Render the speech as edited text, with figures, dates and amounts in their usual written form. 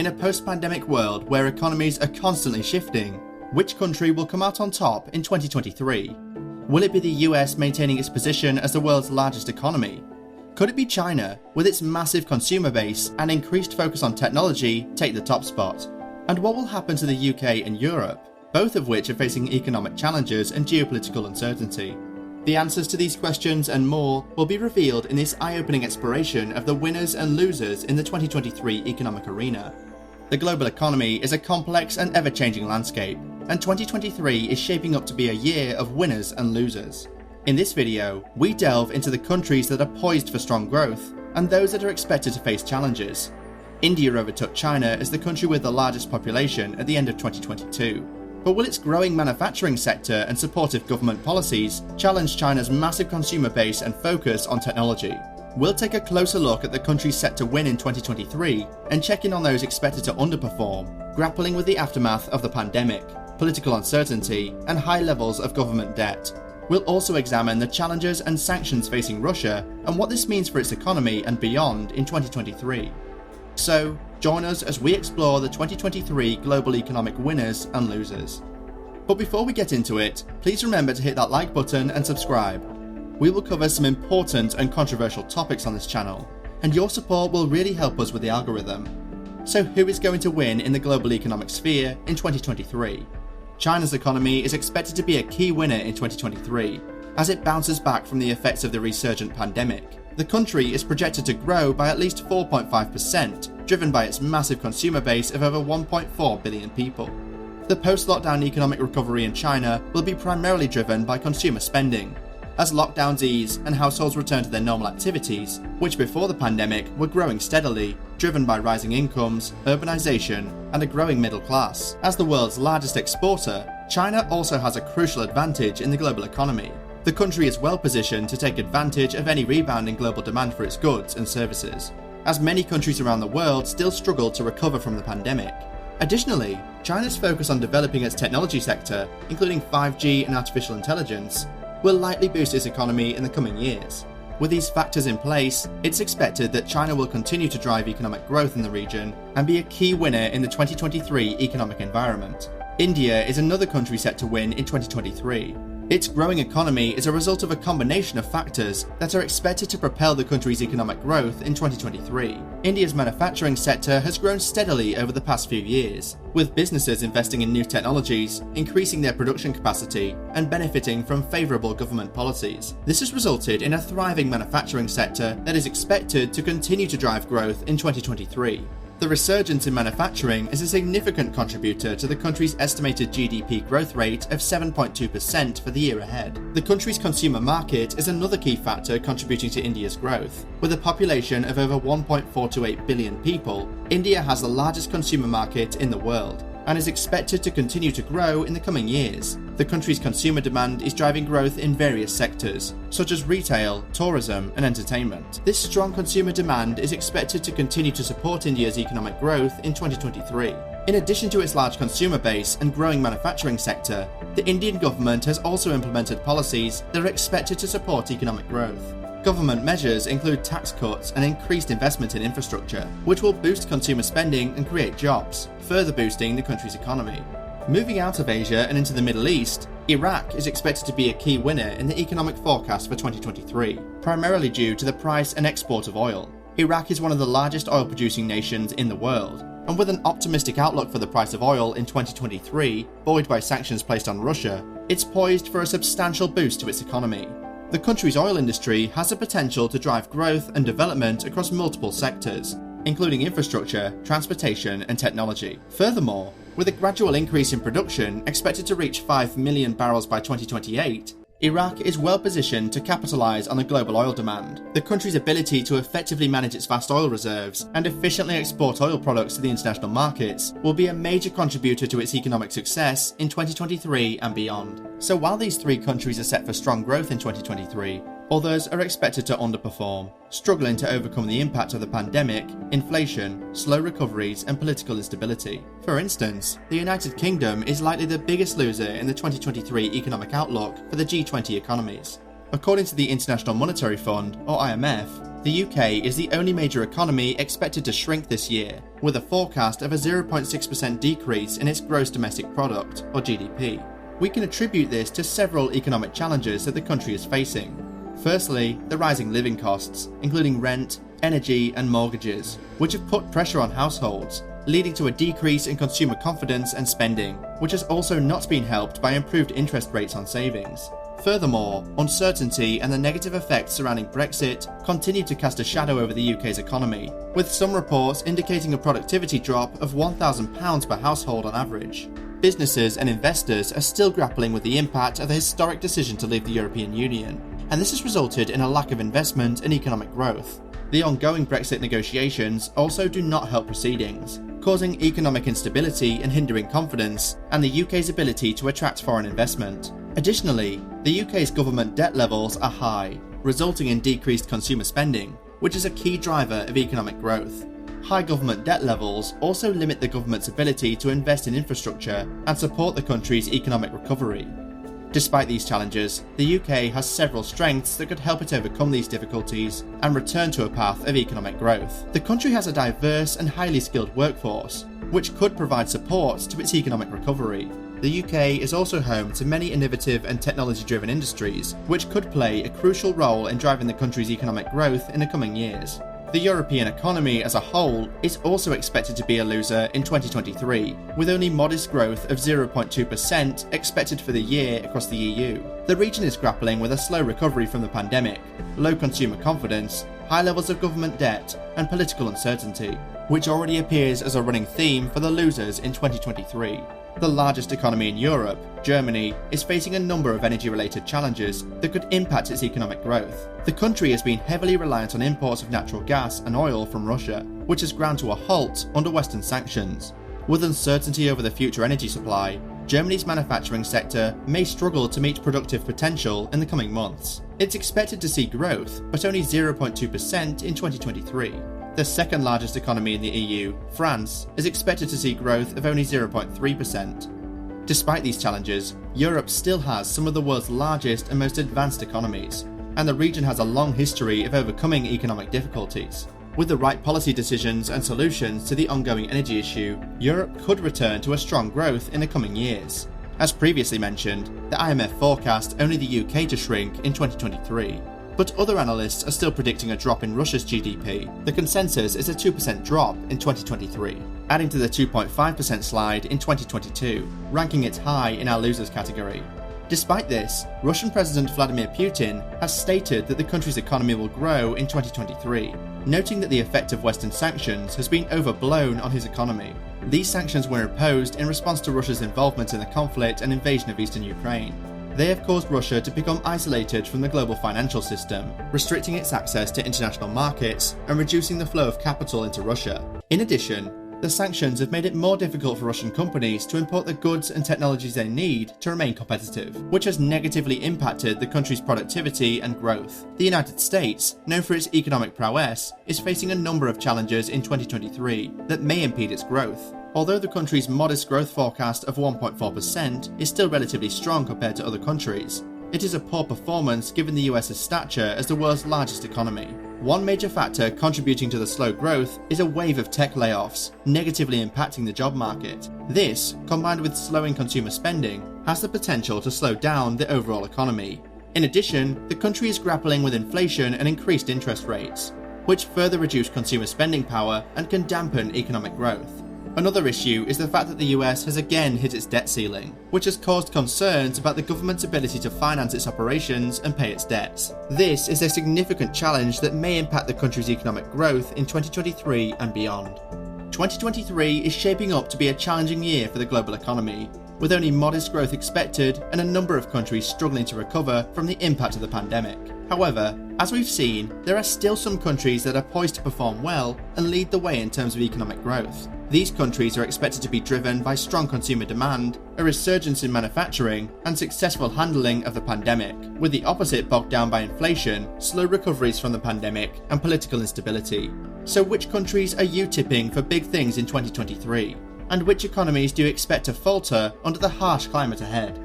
In a post-pandemic world where economies are constantly shifting, which country will come out on top in 2023? Will it be the US maintaining its position as the world's largest economy? Could it be China, with its massive consumer base and increased focus on technology, take the top spot? And what will happen to the UK and Europe, both of which are facing economic challenges and geopolitical uncertainty? The answers to these questions and more will be revealed in this eye-opening exploration of the winners and losers in the 2023 economic arena. The global economy is a complex and ever-changing landscape, and 2023 is shaping up to be a year of winners and losers. In this video, we delve into the countries that are poised for strong growth and those that are expected to face challenges. India overtook China as the country with the largest population at the end of 2022. But will its growing manufacturing sector and supportive government policies challenge China's massive consumer base and focus on technology? We'll take a closer look at the countries set to win in 2023 and check in on those expected to underperform, grappling with the aftermath of the pandemic, political uncertainty, and high levels of government debt. We'll also examine the challenges and sanctions facing Russia and what this means for its economy and beyond in 2023. So, join us as we explore the 2023 global economic winners and losers. But before we get into it, please remember to hit that like button and subscribe. We will cover some important and controversial topics on this channel, and your support will really help us with the algorithm. So who is going to win in the global economic sphere in 2023? China's economy is expected to be a key winner in 2023, as it bounces back from the effects of the resurgent pandemic. The country is projected to grow by at least 4.5%, driven by its massive consumer base of over 1.4 billion people. The post-lockdown economic recovery in China will be primarily driven by consumer spending, as lockdowns ease and households return to their normal activities, which before the pandemic were growing steadily, driven by rising incomes, urbanization, and a growing middle class. As the world's largest exporter, China also has a crucial advantage in the global economy. The country is well positioned to take advantage of any rebound in global demand for its goods and services, as many countries around the world still struggle to recover from the pandemic. Additionally, China's focus on developing its technology sector, including 5G and artificial intelligence, will likely boost its economy in the coming years. With these factors in place, it's expected that China will continue to drive economic growth in the region and be a key winner in the 2023 economic environment. India is another country set to win in 2023. Its growing economy is a result of a combination of factors that are expected to propel the country's economic growth in 2023. India's manufacturing sector has grown steadily over the past few years, with businesses investing in new technologies, increasing their production capacity, and benefiting from favourable government policies. This has resulted in a thriving manufacturing sector that is expected to continue to drive growth in 2023. The resurgence in manufacturing is a significant contributor to the country's estimated GDP growth rate of 7.2% for the year ahead. The country's consumer market is another key factor contributing to India's growth. With a population of over 1.428 billion people, India has the largest consumer market in the world and is expected to continue to grow in the coming years. The country's consumer demand is driving growth in various sectors, such as retail, tourism, and entertainment. This strong consumer demand is expected to continue to support India's economic growth in 2023. In addition to its large consumer base and growing manufacturing sector, the Indian government has also implemented policies that are expected to support economic growth. Government measures include tax cuts and increased investment in infrastructure, which will boost consumer spending and create jobs, further boosting the country's economy. Moving out of Asia and into the Middle East, Iraq is expected to be a key winner in the economic forecast for 2023, primarily due to the price and export of oil. Iraq is one of the largest oil-producing nations in the world, and with an optimistic outlook for the price of oil in 2023, buoyed by sanctions placed on Russia, it's poised for a substantial boost to its economy. The country's oil industry has the potential to drive growth and development across multiple sectors, including infrastructure, transportation, and technology. Furthermore, with a gradual increase in production expected to reach 5 million barrels by 2028, Iraq is well positioned to capitalize on the global oil demand. The country's ability to effectively manage its vast oil reserves and efficiently export oil products to the international markets will be a major contributor to its economic success in 2023 and beyond. So while these three countries are set for strong growth in 2023, others are expected to underperform, struggling to overcome the impact of the pandemic, inflation, slow recoveries, and political instability. For instance, the United Kingdom is likely the biggest loser in the 2023 economic outlook for the G20 economies. According to the International Monetary Fund, or IMF, The UK is the only major economy expected to shrink this year, with a forecast of a 0.6% decrease in its gross domestic product, or GDP. We can attribute this to several economic challenges that the country is facing. Firstly, the rising living costs, including rent, energy and mortgages, which have put pressure on households, leading to a decrease in consumer confidence and spending, which has also not been helped by improved interest rates on savings. Furthermore, uncertainty and the negative effects surrounding Brexit continue to cast a shadow over the UK's economy, with some reports indicating a productivity drop of £1,000 per household on average. Businesses and investors are still grappling with the impact of the historic decision to leave the European Union, and this has resulted in a lack of investment and economic growth. The ongoing Brexit negotiations also do not help proceedings, causing economic instability and hindering confidence and the UK's ability to attract foreign investment. Additionally, the UK's government debt levels are high, resulting in decreased consumer spending, which is a key driver of economic growth. High government debt levels also limit the government's ability to invest in infrastructure and support the country's economic recovery. Despite these challenges, the UK has several strengths that could help it overcome these difficulties and return to a path of economic growth. The country has a diverse and highly skilled workforce, which could provide support to its economic recovery. The UK is also home to many innovative and technology-driven industries, which could play a crucial role in driving the country's economic growth in the coming years. The European economy as a whole is also expected to be a loser in 2023, with only modest growth of 0.2% expected for the year across the EU. The region is grappling with a slow recovery from the pandemic, low consumer confidence, high levels of government debt, and political uncertainty, which already appears as a running theme for the losers in 2023. The largest economy in Europe, Germany, is facing a number of energy-related challenges that could impact its economic growth. The country has been heavily reliant on imports of natural gas and oil from Russia, which has ground to a halt under Western sanctions. With uncertainty over the future energy supply, Germany's manufacturing sector may struggle to meet productive potential in the coming months. It's expected to see growth, but only 0.2% in 2023. The second largest economy in the EU, France, is expected to see growth of only 0.3%. Despite these challenges, Europe still has some of the world's largest and most advanced economies, and the region has a long history of overcoming economic difficulties. With the right policy decisions and solutions to the ongoing energy issue, Europe could return to a strong growth in the coming years. As previously mentioned, the IMF forecast only the UK to shrink in 2023. But other analysts are still predicting a drop in Russia's GDP. The consensus is a 2% drop in 2023, adding to the 2.5% slide in 2022, ranking it high in our losers category. Despite this, Russian President Vladimir Putin has stated that the country's economy will grow in 2023, noting that the effect of Western sanctions has been overblown on his economy. These sanctions were imposed in response to Russia's involvement in the conflict and invasion of eastern Ukraine. They have caused Russia to become isolated from the global financial system, restricting its access to international markets and reducing the flow of capital into Russia. In addition, the sanctions have made it more difficult for Russian companies to import the goods and technologies they need to remain competitive, which has negatively impacted the country's productivity and growth. The United States, known for its economic prowess, is facing a number of challenges in 2023 that may impede its growth. Although the country's modest growth forecast of 1.4% is still relatively strong compared to other countries, it is a poor performance given the US's stature as the world's largest economy. One major factor contributing to the slow growth is a wave of tech layoffs, negatively impacting the job market. This, combined with slowing consumer spending, has the potential to slow down the overall economy. In addition, the country is grappling with inflation and increased interest rates, which further reduce consumer spending power and can dampen economic growth. Another issue is the fact that the US has again hit its debt ceiling, which has caused concerns about the government's ability to finance its operations and pay its debts. This is a significant challenge that may impact the country's economic growth in 2023 and beyond. 2023 is shaping up to be a challenging year for the global economy, with only modest growth expected and a number of countries struggling to recover from the impact of the pandemic. However, as we've seen, there are still some countries that are poised to perform well and lead the way in terms of economic growth. These countries are expected to be driven by strong consumer demand, a resurgence in manufacturing, and successful handling of the pandemic, with the opposite bogged down by inflation, slow recoveries from the pandemic, and political instability. So which countries are you tipping for big things in 2023? And which economies do you expect to falter under the harsh climate ahead?